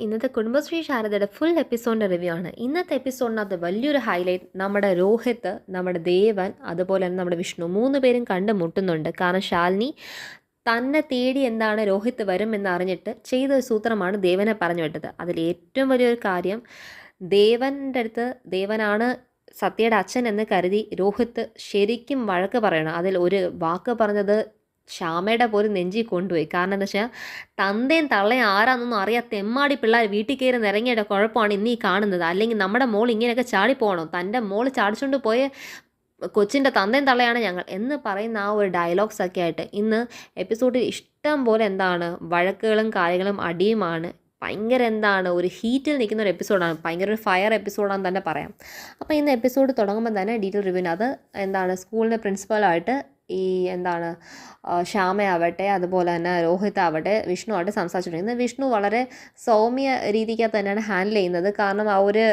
ഇന്നത്തെ Kudumbashree ശാരദയുടെ full എപ്പിസോഡിൻ്റെ review ആണ്. ഇന്നത്തെ എപ്പിസോഡിനകത്ത് വലിയൊരു ഹൈലൈറ്റ് നമ്മുടെ രോഹിത്ത്, നമ്മുടെ ദേവൻ, അതുപോലെ തന്നെ നമ്മുടെ വിഷ്ണു 3 പേരും കണ്ടുമുട്ടുന്നുണ്ട്. കാരണം ശാലിനി തന്നെ തേടി രോഹിത്ത് വരും എന്നറിഞ്ഞിട്ട് ചെയ്തൊരു സൂത്രമാണ് ദേവനെ പറഞ്ഞു വിട്ടത്. അതിൽ ഏറ്റവും വലിയൊരു കാര്യം, ദേവൻ്റെ അടുത്ത് ദേവനാണ് സത്യയുടെ അച്ഛൻ എന്ന് കരുതി രോഹിത്ത് ശരിക്കും വഴക്ക് പറയണം. അതിൽ ഒരു വാക്ക് പറഞ്ഞത് ശ്യാമയുടെ പോലും നെഞ്ചി കൊണ്ടുപോയി. കാരണം എന്താ വെച്ചാൽ തന്തയും തള്ളയും ആരാന്നൊന്നും അറിയാത്ത എമ്മാടി പിള്ളേർ വീട്ടിൽ കയറി നിറങ്ങിയുടെ കുഴപ്പമാണ് ഇന്നീ കാണുന്നത്. അല്ലെങ്കിൽ നമ്മുടെ മോൾ ഇങ്ങനെയൊക്കെ ചാടിപ്പോകണം, തൻ്റെ മോൾ ചാടിച്ചുകൊണ്ട് പോയ കൊച്ചിൻ്റെ തന്തയും തള്ളയാണ് ഞങ്ങൾ എന്ന് പറയുന്ന ആ ഒരു ഡയലോഗ്സ് ഒക്കെ ആയിട്ട് ഇന്ന് എപ്പിസോഡിൽ ഇഷ്ടം പോലെ വഴക്കുകളും കാര്യങ്ങളും അടിയുമാണ്. ഭയങ്കര ഒരു ഹീറ്റിൽ നിൽക്കുന്ന ഒരു എപ്പിസോഡാണ്, ഭയങ്കര ഒരു ഫയർ എപ്പിസോഡാണെന്ന് തന്നെ പറയാം. അപ്പോൾ ഇന്ന് എപ്പിസോഡ് തുടങ്ങുമ്പോൾ തന്നെ ഡീറ്റെയിൽ റിവ്യൂവിനകത്ത് സ്കൂളിൻ്റെ പ്രിൻസിപ്പലായിട്ട് ഈ ശ്യാമയാവട്ടെ, അതുപോലെ തന്നെ രോഹിത് ആവട്ടെ, വിഷ്ണു ആവട്ടെ സംസാരിച്ചുകൊണ്ടിരിക്കുന്നത്. വിഷ്ണു വളരെ സൗമ്യ രീതിക്ക് തന്നെയാണ് ഹാൻഡിൽ ചെയ്യുന്നത്. കാരണം ആ ഒരു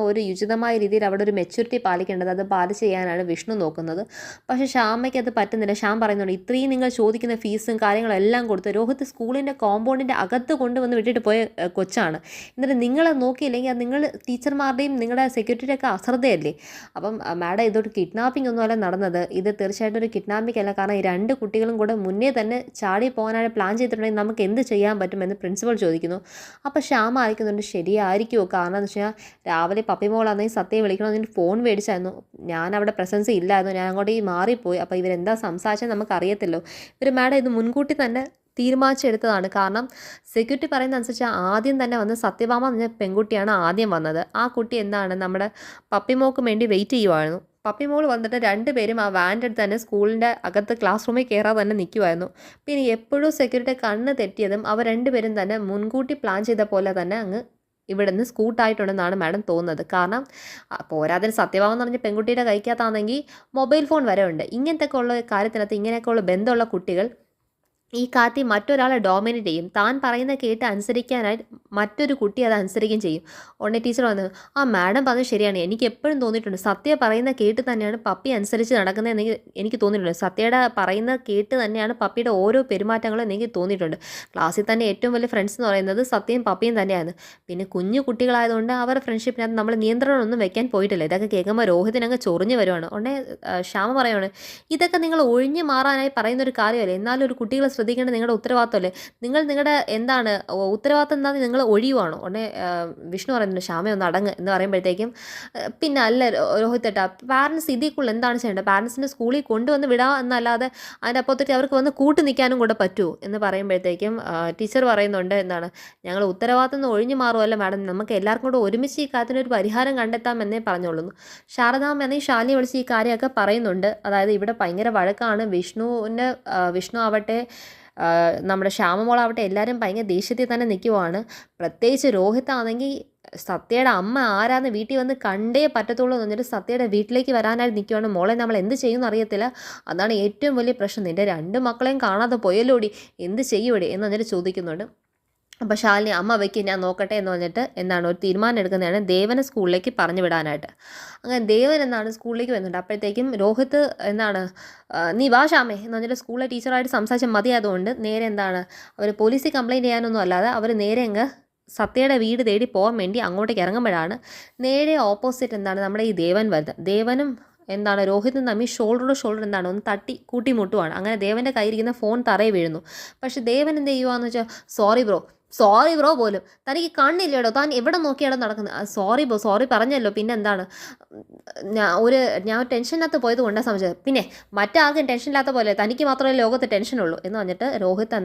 ഒരു യുചിതമായ രീതിയിൽ അവിടെ ഒരു മെച്യൂരിറ്റി പാലിക്കേണ്ടത്, അത് പാലിച്ച് ചെയ്യാനാണ് വിഷ്ണു നോക്കുന്നത്. പക്ഷേ ശ്യാമയ്ക്ക് അത് പറ്റുന്നില്ല. ശ്യാം പറയുന്നുണ്ട്, ഇത്രയും നിങ്ങൾ ചോദിക്കുന്ന ഫീസും കാര്യങ്ങളെല്ലാം കൊടുത്ത് രോഹിത് സ്കൂളിൻ്റെ കോമ്പൗണ്ടിൻ്റെ അകത്ത് കൊണ്ടുവന്ന് വിട്ടിട്ട് പോയ കൊച്ചാണ്. എന്നിട്ട് നിങ്ങളെ നോക്കിയില്ലെങ്കിൽ അത് നിങ്ങൾ ടീച്ചർമാരുടെയും നിങ്ങളുടെ സെക്യൂരിറ്റിയുടെ ഒക്കെ അശ്രദ്ധയല്ലേ. അപ്പം മാഡം ഇതൊരു കിഡ്നാപ്പിംഗ് ഒന്നുമല്ല നടന്നത്, ഇത് തീർച്ചയായിട്ടും ഒരു കിഡ്നാപ്പിംഗ് അല്ല. കാരണം ഈ 2 കുട്ടികളും കൂടെ മുന്നേ തന്നെ ചാടി പോകാനായിട്ട് പ്ലാൻ ചെയ്തിട്ടുണ്ടെങ്കിൽ നമുക്ക് എന്ത് ചെയ്യാൻ പറ്റുമെന്ന് പ്രിൻസിപ്പൾ ചോദിക്കുന്നു. അപ്പോൾ ശ്യാമ അയക്കുന്നുണ്ട്, ശരിയായിരിക്കുമോ? കാരണം എന്ന് വെച്ചാൽ രാവിലെ പപ്പിമോളാണെങ്കിൽ സത്യം വിളിക്കണമെന്ന് ഫോൺ മേടിച്ചായിരുന്നു, ഞാൻ അവിടെ പ്രസൻസ് ഇല്ലായിരുന്നു, ഞാൻ അങ്ങോട്ട് മാറിപ്പോയി. അപ്പോൾ ഇവരെന്താ സംസാരിച്ചാൽ നമുക്കറിയത്തില്ലോ. മാഡം ഇത് മുൻകൂട്ടി തന്നെ തീരുമാനിച്ചെടുത്തതാണ്. കാരണം സെക്യൂരിറ്റി പറയുന്ന അനുസരിച്ച് ആദ്യം തന്നെ വന്ന് സത്യഭാമ എന്ന പെൺകുട്ടിയാണ് ആദ്യം വന്നത്. ആ കുട്ടി നമ്മുടെ പപ്പിമോക്ക് വേണ്ടി വെയിറ്റ് ചെയ്യുമായിരുന്നു. പപ്പിമോൾ വന്നിട്ട് 2 പേരും ആ വാൻ്റെ അടുത്ത് തന്നെ സ്കൂളിൻ്റെ അകത്ത് ക്ലാസ് റൂമിൽ കയറാതെ തന്നെ നിൽക്കുമായിരുന്നു. പിന്നെ എപ്പോഴും സെക്യൂരിറ്റി കണ്ണ് തെറ്റിയതും അവർ 2 പേരും തന്നെ മുൻകൂട്ടി പ്ലാൻ ചെയ്ത പോലെ തന്നെ അങ്ങ് ഇവിടെ നിന്ന് സ്കൂട്ടായിട്ടുണ്ടെന്നാണ് മാഡം തോന്നുന്നത്. കാരണം പോരാതിന് സത്യഭാമ എന്ന് പറഞ്ഞ പെൺകുട്ടിയുടെ കൈക്കകത്താണെങ്കിൽ മൊബൈൽ ഫോൺ വരെ ഉണ്ട്. ഇങ്ങനത്തെയൊക്കെ ഉള്ള കാര്യത്തിനകത്ത് ഇങ്ങനെയൊക്കെയുള്ള ബന്ധമുള്ള കുട്ടികൾ ഈ കാത്തി മറ്റൊരാളെ ഡോമിനേറ്റ് ചെയ്യും. താൻ പറയുന്ന കേട്ട് അനുസരിക്കാനായിട്ട് മറ്റൊരു കുട്ടി അത് അനുസരിക്കുകയും ചെയ്യും. ഉടനെ ടീച്ചർ വന്ന്, ആ മാഡം പറഞ്ഞത് ശരിയാണ്, എനിക്ക് എപ്പോഴും തോന്നിയിട്ടുണ്ട് സത്യ പറയുന്ന കേട്ട് തന്നെയാണ് പപ്പി അനുസരിച്ച് നടക്കുന്നതെന്ന് എനിക്ക് തോന്നിയിട്ടുണ്ട്. സത്യയുടെ പറയുന്ന കേട്ട് തന്നെയാണ് പപ്പിയുടെ ഓരോ പെരുമാറ്റങ്ങളും എനിക്ക് തോന്നിയിട്ടുണ്ട്. ക്ലാസ്സിൽ തന്നെ ഏറ്റവും വലിയ ഫ്രണ്ട്സ് എന്ന് പറയുന്നത് സത്യയും പപ്പിയും തന്നെയാണ്. പിന്നെ കുഞ്ഞു കുട്ടികളായതുകൊണ്ട് അവരുടെ ഫ്രണ്ട്ഷിപ്പിനകത്ത് നമ്മൾ നിയന്ത്രണമൊന്നും വെക്കാൻ പോയിട്ടില്ല. ഇതൊക്കെ കേൾക്കുമ്പോൾ രോഹിതിനങ്ങ് ചൊറിഞ്ഞു വരുവാണ്. ഉടനെ ശ്യാമ പറയുവാണ്, ഇതൊക്കെ നിങ്ങൾ ഒഴിഞ്ഞു മാറാനായി പറയുന്നൊരു കാര്യമല്ലേ, എന്നാലും ഒരു കുട്ടികളെ ശ്രദ്ധിക്കേണ്ടത് നിങ്ങളുടെ ഉത്തരവാദിത്തമല്ലേ, നിങ്ങൾ നിങ്ങളുടെ ഉത്തരവാദിത്തം എന്താണെന്ന് നിങ്ങൾ ഒഴിയുവാണോ? ഉടനെ വിഷ്ണു പറയുന്നുണ്ട്, ശ്യാമ ഒന്ന് അടങ്ങ് എന്ന് പറയുമ്പോഴത്തേക്കും, പിന്നെ അല്ല രോഹിത്തേട്ടാ, പാരൻസ് ഇതിക്കുള്ള എന്താണ് ചെയ്യേണ്ടത്, പാരൻസിൻ്റെ സ്കൂളിൽ കൊണ്ടുവന്ന് വിടാം എന്നല്ലാതെ അതിൻ്റെ അപ്പുറത്തേക്ക് അവർക്ക് വന്ന് കൂട്ട് നിൽക്കാനും കൂടെ പറ്റുമോ എന്ന് പറയുമ്പോഴത്തേക്കും ടീച്ചർ പറയുന്നുണ്ട്, ഞങ്ങൾ ഉത്തരവാദിത്തം നിന്ന് ഒഴിഞ്ഞു മാറുമല്ല മാഡം, നമുക്ക് എല്ലാവർക്കും കൂടെ ഒരുമിച്ച് ഈ കാര്യത്തിനൊരു പരിഹാരം കണ്ടെത്താമെന്നേ പറഞ്ഞോളൂ. ശാരദാമ്മ എന്നീ ശാലിനി വിളിച്ച് ഈ കാര്യമൊക്കെ പറയുന്നുണ്ട്. അതായത് ഇവിടെ ഭയങ്കര വഴക്കാണ്. വിഷ്ണു ആവട്ടെ, നമ്മുടെ ശ്യാമമോളാവട്ടെ, എല്ലാവരും ഭയങ്കര ദേഷ്യത്തിൽ തന്നെ നിൽക്കുവാണ്. പ്രത്യേകിച്ച് രോഹിത്താണെങ്കിൽ സത്യയുടെ അമ്മ ആരാന്ന് വീട്ടിൽ വന്ന് കണ്ടേ പറ്റത്തുള്ളൂ എന്ന് പറഞ്ഞിട്ട് സത്യയുടെ വീട്ടിലേക്ക് വരാനായിട്ട് നിൽക്കുവാണ്. മോളെ നമ്മൾ എന്ത് ചെയ്യുമെന്ന് അറിയത്തില്ല, അതാണ് ഏറ്റവും വലിയ പ്രശ്നം, നിൻ്റെ 2 മക്കളെയും കാണാതെ പോയല്ലോടി, എന്ത് ചെയ്യുവടി എന്ന് പറഞ്ഞിട്ട് ചോദിക്കുന്നുണ്ട്. അപ്പോൾ ശാലിനി, അമ്മ വയ്ക്ക് ഞാൻ നോക്കട്ടെ എന്ന് പറഞ്ഞിട്ട് ഒരു തീരുമാനം എടുക്കുന്നതാണ് ദേവനെ സ്കൂളിലേക്ക് പറഞ്ഞു വിടാനായിട്ട്. അങ്ങനെ ദേവൻ സ്കൂളിലേക്ക് വരുന്നുണ്ട്. അപ്പോഴത്തേക്കും രോഹിത്ത് നീ വാ ശ്യാമേ എന്ന് പറഞ്ഞിട്ട് സ്കൂളിലെ ടീച്ചറായിട്ട് സംസാരിച്ച മതിയായതുകൊണ്ട് നേരെ അവർ പോലീസിൽ കംപ്ലയിൻറ്റ് ചെയ്യാനൊന്നും അല്ലാതെ അവർ നേരെ സത്യയുടെ വീട് തേടി പോകാൻ വേണ്ടി അങ്ങോട്ടേക്ക് ഇറങ്ങുമ്പോഴാണ് നേരെ ഓപ്പോസിറ്റ് നമ്മുടെ ഈ ദേവൻ വരുന്നത്. ദേവനും രോഹിതും തമ്മിൽ ഷോൾഡറോട് ഷോൾഡർ ഒന്ന് തട്ടി കൂട്ടിമുട്ടുവാണ്. അങ്ങനെ ദേവൻ്റെ കയ്യിരിക്കുന്ന ഫോൺ തറയിൽ വീഴുന്നു. പക്ഷേ ദേവൻ എന്ത് ചെയ്യുവാന്ന് വെച്ചാൽ, സോറി ബ്രോ പോലും തനിക്ക് കണ്ണില്ലേടോ, താൻ എവിടെ നോക്കിയാടോ നടക്കുന്നത്, സോറി പറഞ്ഞല്ലോ, പിന്നെ ഞാൻ ടെൻഷനകത്ത് പോയത് കൊണ്ടാണ് സംശയം, പിന്നെ മറ്റാർക്കും ടെൻഷനില്ലാത്ത പോലെ തനിക്ക് മാത്രമേ ലോകത്ത് ടെൻഷനുള്ളൂ എന്ന് പറഞ്ഞിട്ട് രോഹിത്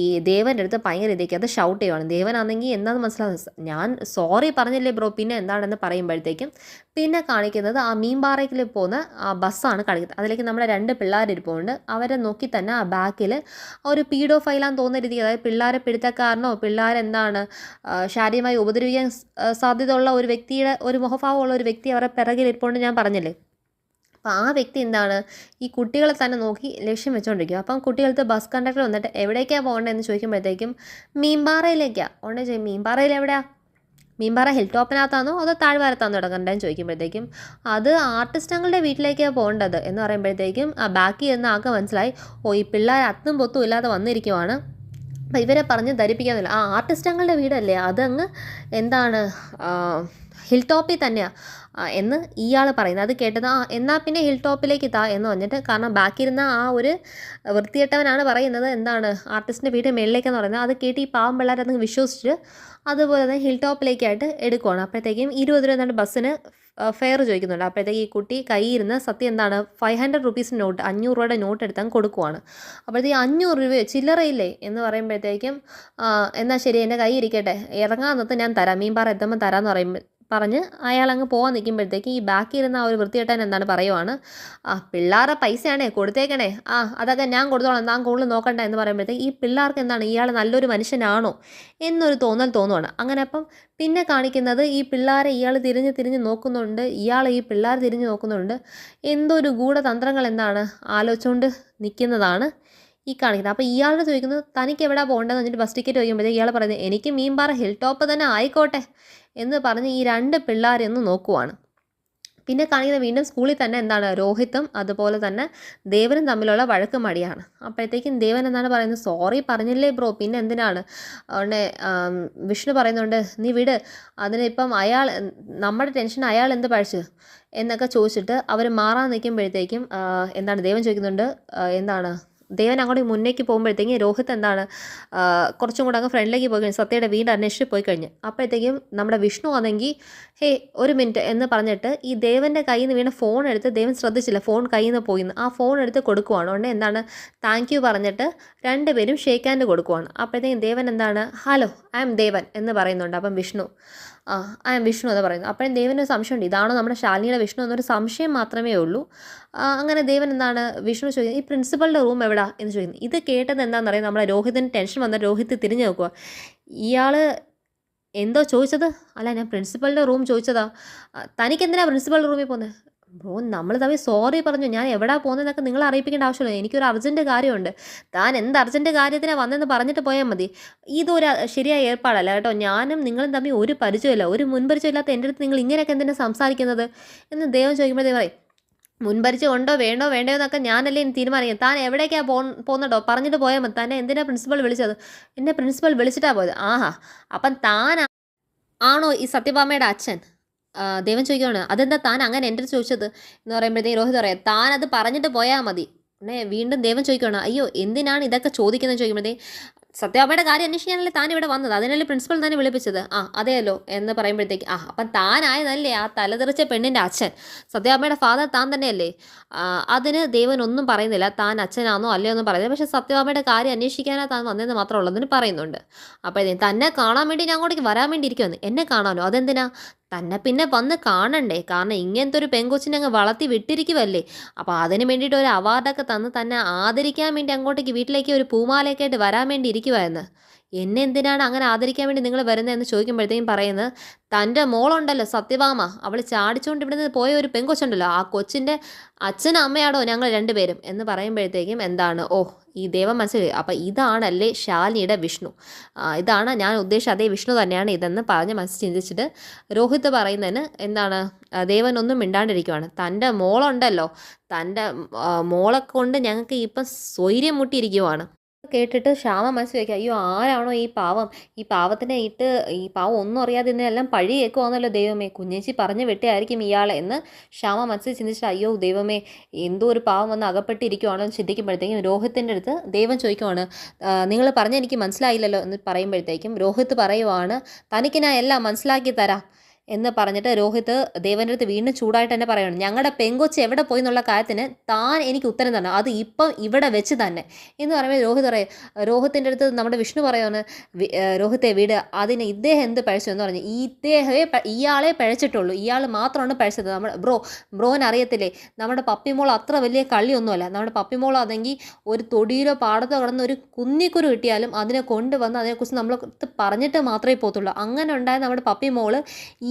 ഈ ദേവൻ്റെ അടുത്ത് ഭയങ്കര ഇതേക്ക് അത് ഷൗട്ട് ചെയ്യുവാണ്. ദേവനാണെങ്കിൽ എന്താണെന്ന് മനസ്സിലാകുന്നത്, ഞാൻ സോറി പറഞ്ഞില്ലേ ബ്രോ പിന്നെ എന്താണെന്ന് പറയുമ്പോഴത്തേക്കും പിന്നെ കാണിക്കുന്നത് ആ മീൻപാറയ്ക്കിൽ പോകുന്ന ആ ബസ്സാണ് കാണിക്കുന്നത്. അതിലേക്ക് നമ്മുടെ 2 പിള്ളേരിരിപ്പുണ്ട്. അവരെ നോക്കി തന്നെ ആ ബാക്കിൽ ഒരു പീഡോ ഫൈലാന്ന് തോന്നുന്ന രീതിക്ക്, അതായത് പിള്ളേരെ പിടുത്തക്കാരനോ ശാരീരികമായി ഉപദ്രവിക്കാൻ സാധ്യതയുള്ള ഒരു വ്യക്തിയുടെ ഒരു മുഖഭാവമുള്ള ഒരു വ്യക്തി അവരുടെ പിറകിലിരിപ്പുണ്ട് ഞാൻ പറഞ്ഞില്ലേ. അപ്പോൾ ആ വ്യക്തി ഈ കുട്ടികളെ തന്നെ നോക്കി ലക്ഷ്യം വെച്ചുകൊണ്ടിരിക്കും. അപ്പം കുട്ടികൾക്ക് ബസ് കണ്ടക്ടർ വന്നിട്ട് എവിടേക്കാണ് പോകേണ്ടതെന്ന് ചോദിക്കുമ്പോഴത്തേക്കും മീൻപാറയിലേക്കാണ്. ഉടനെ മീൻപാറയിൽ എവിടെയാണ്, മീൻപാറ ഹിൽ ടോപ്പിനകത്താണോ അതോ താഴ്വാരത്താണോ തുടങ്ങേണ്ടതെന്ന് ചോദിക്കുമ്പോഴത്തേക്കും അത് ആർട്ടിസ്റ്റങ്ങളുടെ വീട്ടിലേക്കാണ് പോകേണ്ടത് എന്ന് പറയുമ്പോഴത്തേക്കും ബാക്കി എന്ന് ആകെ മനസ്സിലായി, ഈ പിള്ളേർ അത്തും പൊത്തും ഇല്ലാതെ വന്നിരിക്കുവാണ്, അപ്പോൾ ഇവരെ പറഞ്ഞ് ധരിപ്പിക്കാന്നില്ല. ആ ആർട്ടിസ്റ്റ് അങ്ങളുടെ വീടല്ലേ അതങ്ങ് എന്താണ് ഹിൽ ടോപ്പിൽ തന്നെയാണ് എന്ന് ഇയാൾ പറയുന്നത്. അത് കേട്ടത് എന്നാൽ പിന്നെ ഹിൽ ടോപ്പിലേക്ക് താ എന്ന് പറഞ്ഞിട്ട്, കാരണം ബാക്കിയിരുന്ന ആ ഒരു വൃത്തികെട്ടവനാണ് പറയുന്നത് എന്താണ് ആർട്ടിസ്റ്റിൻ്റെ വീട് മേളിലേക്കെന്ന് പറയുന്നത്. അത് കേട്ട് ഈ പാവം പിള്ളേർ അത് വിശ്വസിച്ച് അതുപോലെ തന്നെ ഹിൽ ടോപ്പിലേക്കായിട്ട് എടുക്കുവാണ്. അപ്പോഴത്തേക്കും 20 രൂപ എന്താണ് ബസ്സിന് ഫെയർ ചോദിക്കുന്നുണ്ട്. അപ്പോഴത്തേക്ക് ഈ കുട്ടി കയ്യിരുന്ന് സത്യം എന്താണ് 500 റുപ്പീസ് നോട്ട് 500 രൂപയുടെ നോട്ട് എടുത്താൽ കൊടുക്കുവാണ്. അപ്പോഴത്തേക്ക് 500 രൂപയോ ചില്ലറയില്ലേ എന്ന് പറയുമ്പോഴത്തേക്കും എന്നാൽ ശരി എൻ്റെ കൈ ഇരിക്കട്ടെ ഇറങ്ങാന്നത്ത് ഞാൻ തരാം മീൻപാറ എത്തുമ്പോൾ തരാമെന്ന് പറഞ്ഞ് അയാൾ അങ്ങ് പോകാൻ നിൽക്കുമ്പോഴത്തേക്ക് ഈ ബാക്കി ഇരുന്ന ആ ഒരു വൃത്തികെട്ടൻ എന്താണ് പറയുവാണ്, പിള്ളേരുടെ പൈസയാണേ കൊടുത്തേക്കണേ, അതൊക്കെ ഞാൻ കൊടുത്തോളാം താൻ കൂടുതൽ നോക്കണ്ട എന്ന് പറയുമ്പോഴത്തേക്ക് ഈ പിള്ളേർക്ക് എന്താണ് ഇയാൾ നല്ലൊരു മനുഷ്യനാണോ എന്നൊരു തോന്നുവാണ്. അങ്ങനെ അപ്പം പിന്നെ കാണിക്കുന്നത് ഈ പിള്ളേരെ ഇയാൾ തിരിഞ്ഞ് നോക്കുന്നുണ്ട്, ഇയാൾ ഈ പിള്ളേർ തിരിഞ്ഞ് നോക്കുന്നുണ്ട്, എന്തോ ഒരു ഗൂഢതന്ത്രങ്ങൾ എന്താണ് ആലോചിച്ചുകൊണ്ട് നിൽക്കുന്നതാണ് ഈ കാണിക്കുന്നത്. അപ്പോൾ ഇയാളോട് ചോദിക്കുന്നത് തനിക്ക് എവിടെ പോകേണ്ടതെന്ന് പറഞ്ഞിട്ട് ബസ് ടിക്കറ്റ് ചോദിക്കുമ്പോഴത്തേക്ക് ഇയാൾ പറയുന്നത് എനിക്ക് മീൻപാറ ഹിൽ ടോപ്പ് തന്നെ ആയിക്കോട്ടെ എന്ന് പറഞ്ഞ് ഈ 2 പിള്ളേരെ ഒന്ന് നോക്കുവാണ്. പിന്നെ കാണിക്കുന്നത് വീണ്ടും സ്കൂളിൽ തന്നെ എന്താണ് രോഹിത്തും അതുപോലെ തന്നെ ദേവനും തമ്മിലുള്ള വഴക്ക് മടിയാണ്. അപ്പോഴത്തേക്കും ദേവൻ എന്താണ് പറയുന്നത്, സോറി പറഞ്ഞില്ലേ ബ്രോ പിന്നെ എന്തിനാണ്. അതുകൊണ്ട് വിഷ്ണു പറയുന്നുണ്ട് നീ വിട്, അതിനിപ്പം നമ്മുടെ ടെൻഷൻ അയാൾ എന്ത് പഴിച്ചു എന്നൊക്കെ ചോദിച്ചിട്ട് അവർ മാറാൻ നിൽക്കുമ്പോഴത്തേക്കും എന്താണ് ദേവൻ ചോദിക്കുന്നുണ്ട്, എന്താണ് ദേവൻ അങ്ങോട്ട് മുന്നേക്ക് പോകുമ്പോഴത്തേക്കും രോഹിത് എന്താണ് കുറച്ചും കൂടെ അങ്ങ് ഫ്രണ്ടിലേക്ക് പോയി കഴിഞ്ഞു, സത്യയുടെ വീട് അന്വേഷിച്ച് പോയി കഴിഞ്ഞ്. അപ്പോഴത്തേക്കും നമ്മുടെ വിഷ്ണു ആണെങ്കിൽ ഹേ ഒരു മിനിറ്റ് എന്ന് പറഞ്ഞിട്ട് ഈ ദേവൻ്റെ കയ്യിൽ നിന്ന് വീണ ഫോൺ എടുത്ത്, ദേവൻ ശ്രദ്ധിച്ചില്ല ഫോൺ കയ്യിൽ നിന്ന് പോയിന്ന്, ആ ഫോൺ എടുത്ത് കൊടുക്കുവാണ്. അതുകൊണ്ട് എന്താണ് താങ്ക് യു പറഞ്ഞിട്ട് 2 പേരും ഷേക്ക് ഹാൻഡ് കൊടുക്കുവാണ്. അപ്പോഴത്തേക്കും ദേവൻ എന്താണ് ഹലോ ഐ ആം ദേവൻ എന്ന് പറയുന്നുണ്ട്. അപ്പം വിഷ്ണു ഐ ആം വിഷ്ണു എന്ന് പറയുന്നു. അപ്പോഴും ദേവന് ഒരു സംശയമുണ്ട്, ഇതാണോ നമ്മുടെ ശാലിനിയുടെ വിഷ്ണു എന്നൊരു സംശയം മാത്രമേ ഉള്ളൂ. അങ്ങനെ ദേവൻ എന്താണ് വിഷ്ണു ചോദിക്കുന്നത് ഈ പ്രിൻസിപ്പളിൻ്റെ റൂം എവിടാ എന്ന് ചോദിക്കുന്നത്. ഇത് കേട്ടത് എന്താണെന്ന് അറിയാം, നമ്മളെ രോഹിതിന് ടെൻഷൻ വന്ന രോഹിത് തിരിഞ്ഞു നോക്കുക, ഇയാൾ എന്തോ ചോദിച്ചത്, അല്ല ഞാൻ പ്രിൻസിപ്പളിൻ്റെ റൂം ചോദിച്ചതാ, തനിക്കെന്തിനാ പ്രിൻസിപ്പളിൻ്റെ റൂമിൽ പോകുന്നത്. ബ്രോ നമ്മൾ തമ്മിൽ സോറി പറഞ്ഞു, ഞാൻ എവിടെ പോകുന്നതെന്നൊക്കെ നിങ്ങളെ അറിയിപ്പിക്കേണ്ട ആവശ്യമില്ല, എനിക്കൊരു അർജൻറ്റ് കാര്യമുണ്ട്, താൻ എന്ത് അർജൻറ്റ് കാര്യത്തിനാണ് വന്നതെന്ന് പറഞ്ഞിട്ട് പോയാൽ മതി, ഇതൊരു ശരിയായ ഏർപ്പാടല്ല കേട്ടോ, ഞാനും നിങ്ങളും തമ്മിൽ ഒരു പരിചയമില്ല, ഒരു മുൻപരിചയമില്ലാത്ത എൻ്റെ അടുത്ത് നിങ്ങൾ ഇങ്ങനെയൊക്കെ എന്തിനാണ് സംസാരിക്കുന്നത് എന്ന് ദേവൻ ചോദിക്കുമ്പോഴത്തേക്ക് പറയും, മുൻപരിചയം ഉണ്ടോ വേണോ എന്നൊക്കെ ഞാനല്ലേ തീരുമാനിക്കാം, താൻ എവിടേക്കാണ് പോകുന്നുണ്ടോ പറഞ്ഞിട്ട് പോയാൽ മതി, തന്നെ എന്തിനാ പ്രിൻസിപ്പൾ വിളിച്ചത്, എന്നെ പ്രിൻസിപ്പൾ വിളിച്ചിട്ടാണ് പോയത്, അപ്പം താൻ ആണോ ഈ സത്യഭാമയുടെ അച്ഛൻ. ദേവൻ ചോദിക്കുകയാണ് അതെന്താ താൻ അങ്ങനെ എൻ്റെ അടുത്ത് ചോദിച്ചത് എന്ന് പറയുമ്പോഴത്തേക്ക് രോഹിത് പറയാം താൻ അത് പറഞ്ഞിട്ട് പോയാൽ മതി. വീണ്ടും ദേവൻ ചോദിക്കുകയാണ് അയ്യോ എന്തിനാണ് ഇതൊക്കെ ചോദിക്കുന്നത് ചോദിക്കുമ്പോഴത്തേക്ക് സത്യഭാമയുടെ കാര്യം അന്വേഷിക്കാനല്ലേ താൻ ഇവിടെ വന്നത്, അതിനല്ലേ പ്രിൻസിപ്പൽ തന്നെ വിളിപ്പിച്ചത്, അതെയല്ലോ എന്ന് പറയുമ്പോഴത്തേക്ക് അപ്പം താനായതല്ലേ ആ തലതെറിച്ച പെണ്ണിൻ്റെ അച്ഛൻ, സത്യഭാമയുടെ ഫാദർ താൻ തന്നെയല്ലേ. അതിന് ദേവൻ ഒന്നും പറയുന്നില്ല, താൻ അച്ഛനാണോ അല്ലയോ ഒന്നും പറയുന്നത്, പക്ഷേ സത്യഭാമയുടെ കാര്യം അന്വേഷിക്കാനാണ് താൻ വന്നതെന്ന് മാത്രമേ ഉള്ളതിന് പറയുന്നുണ്ട്. അപ്പോഴത്തേക്കും തന്നെ കാണാൻ വേണ്ടി ഞാൻ അങ്ങോട്ടേക്ക് വരാൻ വേണ്ടി ഇരിക്കുമെന്ന്, എന്നെ കാണാനോ അതെന്തിനാ, തന്നെ പിന്നെ വന്ന് കാണണ്ടേ, കാരണം ഇങ്ങനത്തെ ഒരു പെങ്കൊച്ചിനെ അങ്ങ് വളർത്തി വിട്ടിരിക്കുമല്ലേ, അപ്പോൾ അതിന് വേണ്ടിയിട്ട് ഒരു അവാർഡൊക്കെ തന്ന് തന്നെ ആദരിക്കാൻ വേണ്ടി അങ്ങോട്ടേക്ക് വീട്ടിലേക്ക് ഒരു പൂമാലയൊക്കെ ആയിട്ട് വരാൻ വേണ്ടി ഇരിക്കുമായിരുന്നു, എന്നെ എന്തിനാണ് അങ്ങനെ ആദരിക്കാൻ വേണ്ടി നിങ്ങൾ വരുന്നതെന്ന് ചോദിക്കുമ്പോഴത്തേക്കും പറയുന്നത് തൻ്റെ മോളുണ്ടല്ലോ സത്യഭാമ, അവൾ ചാടിച്ചുകൊണ്ട് ഇവിടെ നിന്ന് പോയ ഒരു പെങ്കൊച്ചുണ്ടല്ലോ, ആ കൊച്ചിൻ്റെ അച്ഛനും അമ്മയാടോ ഞങ്ങൾ 2 പേരും എന്ന് പറയുമ്പോഴത്തേക്കും എന്താണ് ഈ ദേവൻ മനസ്സിലായി, അപ്പം ഇതാണല്ലേ ശാലിനിയുടെ വിഷ്ണു, ഇതാണ് ഞാൻ ഉദ്ദേശിച്ച അതേ വിഷ്ണു തന്നെയാണ് ഇതെന്ന് പറഞ്ഞ് മനസ്സിൽ ചിന്തിച്ചിട്ട് രോഹിത് പറയുന്നതിന് എന്താണ് ദേവൻ ഒന്നും മിണ്ടാണ്ടിരിക്കുവാണ്. തൻ്റെ മോളുണ്ടല്ലോ, തൻ്റെ മോളെ കൊണ്ട് ഞങ്ങൾക്ക് ഇപ്പം സ്വൈര്യം മുട്ടിയിരിക്കുവാണ്. കേട്ടിട്ട് ശ്യാമ മനസ്സിൽ വയ്ക്കുക അയ്യോ ആരാണോ ഈ പാവം, ഈ പാവത്തിനെ ഇട്ട് ഈ പാവം ഒന്നും അറിയാതെ ഇതിനെല്ലാം പഴി കേൾക്കുവാന്നല്ലോ ദൈവമേ, കുഞ്ഞേച്ചി പറഞ്ഞു വെട്ടിയായിരിക്കും ഇയാളെ എന്ന് ശ്യാമ മനസ്സിൽ ചിന്തിച്ചിട്ട് അയ്യോ ദൈവമേ എന്തോ ഒരു പാവം വന്ന് അകപ്പെട്ടിരിക്കുവാണോ എന്ന് ചിന്തിക്കുമ്പോഴത്തേക്കും രോഹിത്തിൻ്റെ അടുത്ത് ദൈവം ചോദിക്കുവാണ് നിങ്ങൾ പറഞ്ഞ എനിക്ക് മനസ്സിലായില്ലല്ലോ എന്ന് പറയുമ്പോഴത്തേക്കും രോഹിത്ത് പറയുവാണ് തനിക്ക് ഞാൻ എല്ലാം മനസ്സിലാക്കി തരാം എന്ന് പറഞ്ഞിട്ട് രോഹിത് ദേവൻ്റെ അടുത്ത് വീണ്ടും ചൂടായിട്ട് തന്നെ പറയുകയാണ് ഞങ്ങളുടെ പെങ്കൊച്ച് എവിടെ പോയി എന്നുള്ള കാര്യത്തിന് താൻ എനിക്ക് ഉത്തരം തരണം, അത് ഇപ്പം ഇവിടെ വെച്ച് തന്നെ എന്ന് പറയുമ്പോൾ രോഹിത്തിൻ്റെ അടുത്ത് നമ്മുടെ വിഷ്ണു പറയുകയാണ് രോഹിത്തെ വീട് അതിന് ഇദ്ദേഹം എന്ത് പഴിച്ചു എന്ന് പറഞ്ഞു, ഇയാളെ പഴിച്ചിട്ടുള്ളൂ, ഇയാൾ മാത്രമാണ് പഴിച്ചത്, നമ്മുടെ ബ്രോന് അറിയത്തില്ലേ നമ്മുടെ പപ്പിമോൾ അത്ര വലിയ കളിയൊന്നുമല്ല, നമ്മുടെ പപ്പിമോൾ അതെങ്കിൽ ഒരു തൊടിയിലോ പാടത്തോ കിടന്ന് ഒരു കുന്നിക്കുരു കിട്ടിയാലും അതിനെ കൊണ്ടുവന്ന് അതിനെക്കുറിച്ച് നമ്മൾ പറഞ്ഞിട്ട് മാത്രമേ പോകത്തുള്ളൂ, അങ്ങനെ ഉണ്ടായ നമ്മുടെ പപ്പിമോള്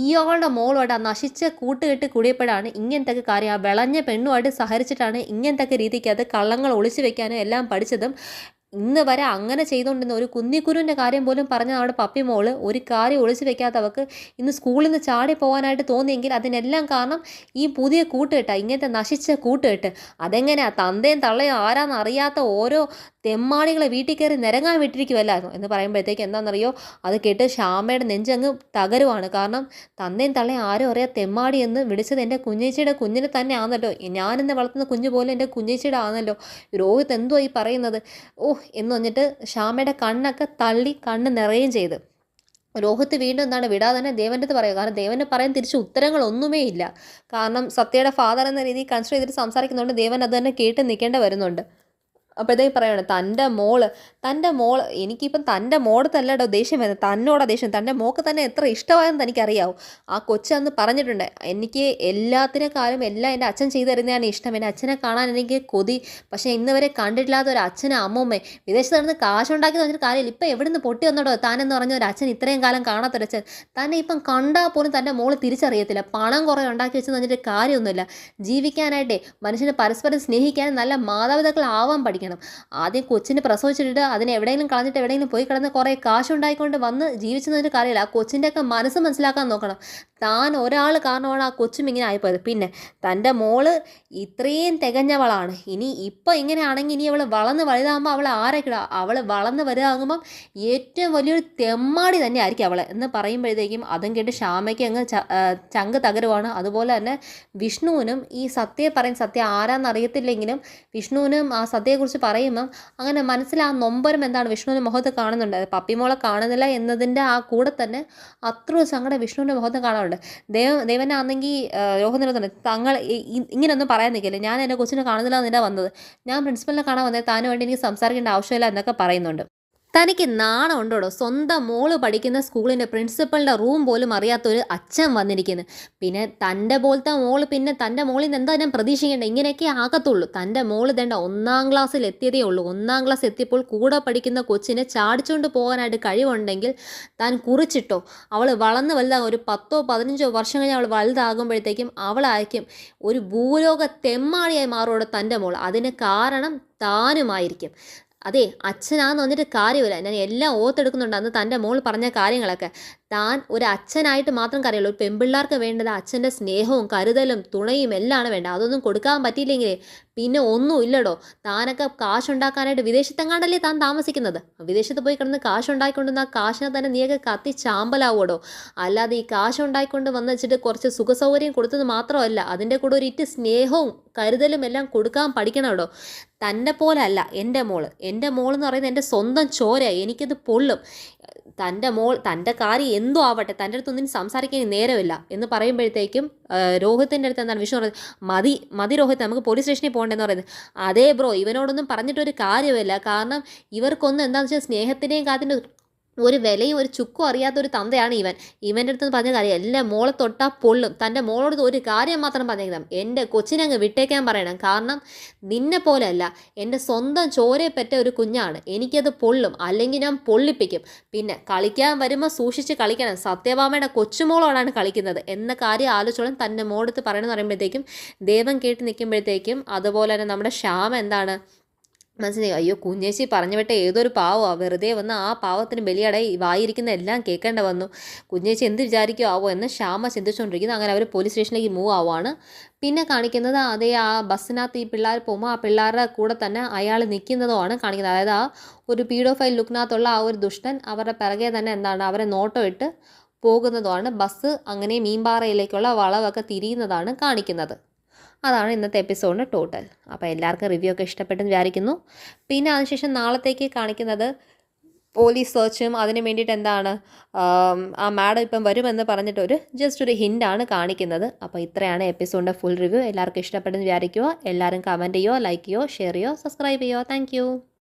ഇയാളുടെ മോളുമായിട്ട് ആ നശിച്ച കൂട്ടുകെട്ട് കൂടിയപ്പോഴാണ് ഇങ്ങനത്തെ കാര്യം ആ വിളഞ്ഞ പെണ്ണുമായിട്ട് സഹരിച്ചിട്ടാണ് ഇങ്ങനത്തെ രീതിക്ക് അത് കള്ളങ്ങൾ ഒളിച്ചു വെക്കാനും എല്ലാം പഠിച്ചതും ഇന്ന് വരെ അങ്ങനെ ചെയ്തുകൊണ്ടിരുന്ന ഒരു കുന്നിക്കുരുവിൻ്റെ കാര്യം പോലും പറഞ്ഞ അവിടെ പപ്പി മോള് ഒരു കാര്യം ഒളിച്ചു വെക്കാത്തവർക്ക് ഇന്ന് സ്കൂളിൽ നിന്ന് ചാടി പോകാനായിട്ട് തോന്നിയെങ്കിൽ അതിനെല്ലാം കാരണം ഈ പുതിയ കൂട്ടുകെട്ടാ, ഇങ്ങനത്തെ നശിച്ച കൂട്ടുകെട്ട്. അതെങ്ങനെയാ തന്തയും തള്ളയും ആരാന്ന് അറിയാത്ത ഓരോ തെമ്മാടികളെ വീട്ടിൽ കയറി നിരങ്ങാൻ വിട്ടിരിക്കുമല്ലായിരുന്നു എന്ന് പറയുമ്പോഴത്തേക്ക് എന്താണെന്നറിയോ, അത് കേട്ട് ശ്യാമയുടെ നെഞ്ചങ്ങ് തകരുവാണ്. കാരണം തന്തയും തള്ളയും ആരും അറിയാം തെമ്മാടി എന്ന് വിളിച്ചത് എൻ്റെ കുഞ്ഞേച്ചിയുടെ കുഞ്ഞിനെ തന്നെ ആണല്ലോ, ഞാനിന്ന് വളർത്തുന്ന കുഞ്ഞ് പോലും എൻ്റെ കുഞ്ഞേച്ചിയുടെ ആണല്ലോ, രോഹിത് എന്തോ ഈ പറയുന്നത്, ഓ എന്ന് പറഞ്ഞിട്ട് ശ്യാമയുടെ കണ്ണൊക്കെ തള്ളി കണ്ണ് നിറയുകയും ചെയ്ത്. രോഹിത്ത് വീണ്ടും എന്താണ് വിടാതെ തന്നെ ദേവൻ്റെ അടുത്ത് പറയുക. കാരണം ദേവന് പറയാൻ തിരിച്ച് ഉത്തരങ്ങളൊന്നുമേ ഇല്ല. കാരണം സത്യയുടെ ഫാദർ എന്ന രീതിയിൽ കൺസിഡർ ചെയ്തിട്ട് സംസാരിക്കുന്നതുകൊണ്ട് ദേവൻ അത് തന്നെ കേട്ട് നിൽക്കേണ്ടി വരുന്നുണ്ട്. അപ്പോഴത്തേക്ക് പറയണം തൻ്റെ മോൾ എനിക്കിപ്പം തൻ്റെ മോടത്തല്ലടോ ദേഷ്യം വരുന്നത്, തന്നോടാ ദേഷ്യം. തൻ്റെ മോൾക്ക് തന്നെ എത്ര ഇഷ്ടമായെന്ന് തനിക്കറിയാവും. ആ കൊച്ചന്ന് പറഞ്ഞിട്ടുണ്ട്, എനിക്ക് എല്ലാത്തിനേക്കാളും എല്ലാം എൻ്റെ അച്ഛൻ ചെയ്തു തരുന്നതാണ് ഇഷ്ടം, എൻ്റെ അച്ഛനെ കാണാൻ എനിക്ക് കൊതി, പക്ഷേ ഇന്ന് വരെ കണ്ടിട്ടില്ലാത്ത ഒരു അച്ഛനും അമ്മൂമ്മയും വിദേശത്ത് നടന്ന് കാശുണ്ടാക്കി പറഞ്ഞിട്ട് കാര്യമില്ല. ഇപ്പം എവിടെ നിന്ന് പൊട്ടി വന്നോടോ താനെന്ന് പറഞ്ഞ ഒരു അച്ഛൻ, ഇത്രയും കാലം കാണാത്തൊരച്ഛൻ. തന്നെ ഇപ്പം കണ്ടാൽ പോലും തൻ്റെ മോള് തിരിച്ചറിയത്തില്ല. പണം കുറേ ഉണ്ടാക്കി വെച്ചെന്ന് പറഞ്ഞിട്ട് കാര്യമൊന്നുമില്ല. ജീവിക്കാനായിട്ടേ മനുഷ്യനെ പരസ്പരം സ്നേഹിക്കാൻ നല്ല മാതാപിതാക്കളാവാൻ പഠിക്കണം. ആദ്യം കൊച്ചിനെ പ്രസവിച്ചിട്ട് അതിനെ എവിടെയെങ്കിലും കളഞ്ഞിട്ട് എവിടെയെങ്കിലും പോയി കിടന്ന് കുറേ കാശുണ്ടായിക്കൊണ്ട് വന്ന് ജീവിച്ചതിന് കാര്യമില്ല. ആ കൊച്ചിൻ്റെയൊക്കെ മനസ്സ് മനസ്സിലാക്കാൻ നോക്കണം. താൻ ഒരാൾ കാരണമാണ് ആ കൊച്ചും ഇങ്ങനെ ആയിപ്പോയത്. പിന്നെ തൻ്റെ മോള് ഇത്രയും തികഞ്ഞവളാണ്. ഇപ്പം ഇങ്ങനെയാണെങ്കിൽ ഇനി അവൾ വളർന്ന് വലുതാകുമ്പോൾ അവൾ ആരൊക്കെടാ, അവൾ വളർന്ന് വലുതാകുമ്പം ഏറ്റവും വലിയൊരു തെമ്മാടി തന്നെ ആയിരിക്കും അവൾ എന്ന് പറയുമ്പോഴത്തേക്കും അതും കേട്ട് ശ്യാമയ്ക്ക് അങ്ങ് ചങ്ക് തകരുവാണ്. അതുപോലെ തന്നെ വിഷ്ണുവിനും ഈ സത്യം ആരാന്നറിയത്തില്ലെങ്കിലും വിഷ്ണുവിനും ആ സത്യയെക്കുറിച്ച് പറയുമ്പം അങ്ങനെ മനസ്സിൽ ആ നൊമ്പരം എന്താണ് വിഷ്ണുവിൻ്റെ മുഖത്ത് കാണുന്നുണ്ട്. പപ്പിമോളെ കാണുന്നില്ല എന്നതിൻ്റെ ആ കൂടെ തന്നെ അത്ര സങ്കടം വിഷ്ണുവിൻ്റെ മുഖത്ത് കാണാറുണ്ട്. ദേവനാണെങ്കിൽ രോഹിതിനെ തന്നെ ഇങ്ങനെയൊന്നും പറയാൻ നിൽക്കില്ല, ഞാൻ എൻ്റെ കൊച്ചിനെ കാണുന്നില്ല എന്നിട്ടാണ് വന്നത്, ഞാൻ പ്രിൻസിപ്പലിനെ കാണാൻ വന്നത്, താന് വേണ്ടി എനിക്ക് സംസാരിക്കേണ്ട ആവശ്യമില്ല എന്നൊക്കെ പറയുന്നുണ്ട്. തനിക്ക് നാണം ഉണ്ടോടോ, സ്വന്തം മോള് പഠിക്കുന്ന സ്കൂളിൻ്റെ പ്രിൻസിപ്പളിൻ്റെ റൂം പോലും അറിയാത്തൊരു അച്ഛൻ വന്നിരിക്കുന്നു. പിന്നെ തൻ്റെ പോലത്തെ മോള് പിന്നെ തൻ്റെ മോളിൽ നിന്ന് എന്താ ഞാൻ പ്രതീക്ഷിക്കേണ്ടത്? ഇങ്ങനെയൊക്കെ ആകത്തുള്ളൂ. തൻ്റെ മോള് തേണ്ട 1ാം ക്ലാസ്സിൽ എത്തിയതേ ഉള്ളൂ. 1ാം ക്ലാസ് എത്തിയപ്പോൾ കൂടെ പഠിക്കുന്ന കൊച്ചിനെ ചാടിച്ചുകൊണ്ട് പോകാനായിട്ട് കഴിവുണ്ടെങ്കിൽ താൻ കുറിച്ചിട്ടോ. അവൾ വളർന്ന് വലുതാകും, ഒരു 10 15 വർഷം കഴിഞ്ഞ് അവൾ വലുതാകുമ്പോഴത്തേക്കും അവളായിരിക്കും ഒരു ഭൂലോക തെമ്മാടിയായി മാറുമോ തൻ്റെ മോൾ. അതിന് കാരണം താനുമായിരിക്കും. അതെ, അച്ഛനാന്ന് വന്നിട്ട് കാര്യമില്ല, ഞാൻ എല്ലാം ഓർത്തെടുക്കുന്നുണ്ട് അന്ന് തൻ്റെ മോൾ പറഞ്ഞ കാര്യങ്ങളൊക്കെ. താൻ ഒരു അച്ഛനായിട്ട് മാത്രം കാര്യമുള്ളൂ. ഒരു പെൺപിള്ളേർക്ക് വേണ്ടത് അച്ഛൻ്റെ സ്നേഹവും കരുതലും തുണയും എല്ലാമാണ് വേണ്ടത്. അതൊന്നും കൊടുക്കാൻ പറ്റിയില്ലെങ്കിൽ പിന്നെ ഒന്നും ഇല്ലടോ. താനൊക്കെ കാശുണ്ടാക്കാനായിട്ട് വിദേശത്തെങ്ങാണ്ടല്ലേ താൻ താമസിക്കുന്നത്. വിദേശത്ത് പോയി കിടന്ന് കാശുണ്ടാക്കിക്കൊണ്ടുവന്ന ആ കാശിനെ തന്നെ നീയൊക്കെ കത്തി ചാമ്പലാവോടോ. അല്ലാതെ ഈ കാശുണ്ടായിക്കൊണ്ട് വന്ന് വെച്ചിട്ട് കുറച്ച് സുഖസൗകര്യം കൊടുത്തത് മാത്രമല്ല, അതിൻ്റെ കൂടെ ഒരു ഇറ്റ് സ്നേഹവും കരുതലും എല്ലാം കൊടുക്കാൻ പഠിക്കണമല്ലോ. തൻ്റെ പോലെ അല്ല എൻ്റെ മോള് എന്ന് പറയുന്നത് എൻ്റെ സ്വന്തം ചോര, എനിക്കത് പൊള്ളും. തൻ്റെ കാര്യം എന്തോ ആവട്ടെ, തൻ്റെ അടുത്തൊന്നും സംസാരിക്കാൻ നേരമില്ല എന്ന് പറയുമ്പോഴത്തേക്കും രോഹിത്തിൻ്റെ അടുത്ത് എന്താണ് വിഷ്ണു പറയുന്നത്, മതി രോഹിത്, നമുക്ക് പോലീസ് സ്റ്റേഷനിൽ പോകണ്ടെന്ന് പറയുന്നത്. അതേ ബ്രോ, ഇവനോടൊന്നും പറഞ്ഞിട്ടൊരു കാര്യമില്ല. കാരണം ഇവർക്കൊന്നും എന്താണെന്ന് വെച്ചാൽ സ്നേഹത്തിൻ്റെയും കാര്യത്തിൻ്റെ ഒരു വിലയും ഒരു ചുക്കും അറിയാത്തൊരു തന്തയാണ് ഇവൻ്റെ അടുത്ത് പറഞ്ഞ കാര്യം എല്ലാം മോളെ തൊട്ടാൽ പൊള്ളും. തൻ്റെ മോളോട് ഒരു കാര്യം മാത്രം പറഞ്ഞേക്കണം, എൻ്റെ കൊച്ചിനെ അങ്ങ് വിട്ടേക്കാൻ പറയണം. കാരണം നിന്നെ പോലെയല്ല, എൻ്റെ സ്വന്തം ചോരയെ പറ്റ ഒരു കുഞ്ഞാണ്, എനിക്കത് പൊള്ളും, അല്ലെങ്കിൽ ഞാൻ പൊള്ളിപ്പിക്കും. പിന്നെ കളിക്കാൻ വരുമ്പോൾ സൂക്ഷിച്ച് കളിക്കണം, സത്യഭാമയുടെ കൊച്ചുമോളോടാണ് കളിക്കുന്നത് എന്ന കാര്യം ആലോചിച്ചോളം തൻ്റെ മോളെടുത്ത് പറയണമെന്ന് പറയുമ്പോഴത്തേക്കും ദേവൻ കേട്ട് നിൽക്കുമ്പോഴത്തേക്കും അതുപോലെ തന്നെ നമ്മുടെ ശ്യാമ എന്താണ് മനസ്സിലായി, അയ്യോ കുഞ്ഞേച്ചി പറഞ്ഞു വിട്ട ഏതൊരു പാവമാണ്, വെറുതെ വന്ന് ആ പാവത്തിന് ബലിയടായി വായിരിക്കുന്ന എല്ലാം കേൾക്കേണ്ട വന്നു, കുഞ്ഞേച്ചി എന്ത് വിചാരിക്കുമോ ആവോ എന്ന് ശ്യാമ ചിന്തിച്ചുകൊണ്ടിരിക്കുന്നു. അങ്ങനെ അവർ പോലീസ് സ്റ്റേഷനിലേക്ക് മൂവ് ആവുകയാണ്. പിന്നെ കാണിക്കുന്നത് അതേ ആ ബസ്സിനകത്ത് ഈ പിള്ളേർ പോകുമ്പോൾ ആ പിള്ളേരുടെ കൂടെ തന്നെ അയാൾ നിൽക്കുന്നതുമാണ് കാണിക്കുന്നത്. അതായത് ആ ഒരു പീഡോഫൈൽ ലുക്കിനകത്തുള്ള ആ ഒരു ദുഷ്ടൻ അവരുടെ പിറകെ തന്നെ എന്താണ് അവരെ നോട്ടം ഇട്ട് പോകുന്നതുമാണ്. ബസ് അങ്ങനെ മീൻപാറയിലേക്കുള്ള വളവൊക്കെ തിരിയുന്നതാണ് കാണിക്കുന്നത്. അതാണ് ഇന്നത്തെ എപ്പിസോഡിന് ടോട്ടൽ. അപ്പോൾ എല്ലാവർക്കും റിവ്യൂ ഒക്കെ ഇഷ്ടപ്പെട്ടെന്ന് വിചാരിക്കുന്നു. പിന്നെ അതിനുശേഷം നാളത്തേക്ക് കാണിക്കുന്നത് പോലീസ് സെർച്ചും അതിന് വേണ്ടിയിട്ട് എന്താണ് ആ മാഡം ഇപ്പം വരുമെന്ന് പറഞ്ഞിട്ടൊരു ജസ്റ്റ് ഒരു ഹിൻ്റാണ് കാണിക്കുന്നത്. അപ്പോൾ ഇത്രയാണ് എപ്പിസോഡിൻ്റെ ഫുൾ റിവ്യൂ. എല്ലാവർക്കും ഇഷ്ടപ്പെട്ടെന്ന് വിചാരിക്കുക. എല്ലാവരും കമൻറ്റ് ചെയ്യുമോ, ലൈക്ക് ചെയ്യുമോ, ഷെയർ ചെയ്യുമോ, സബ്സ്ക്രൈബ് ചെയ്യുമോ. താങ്ക്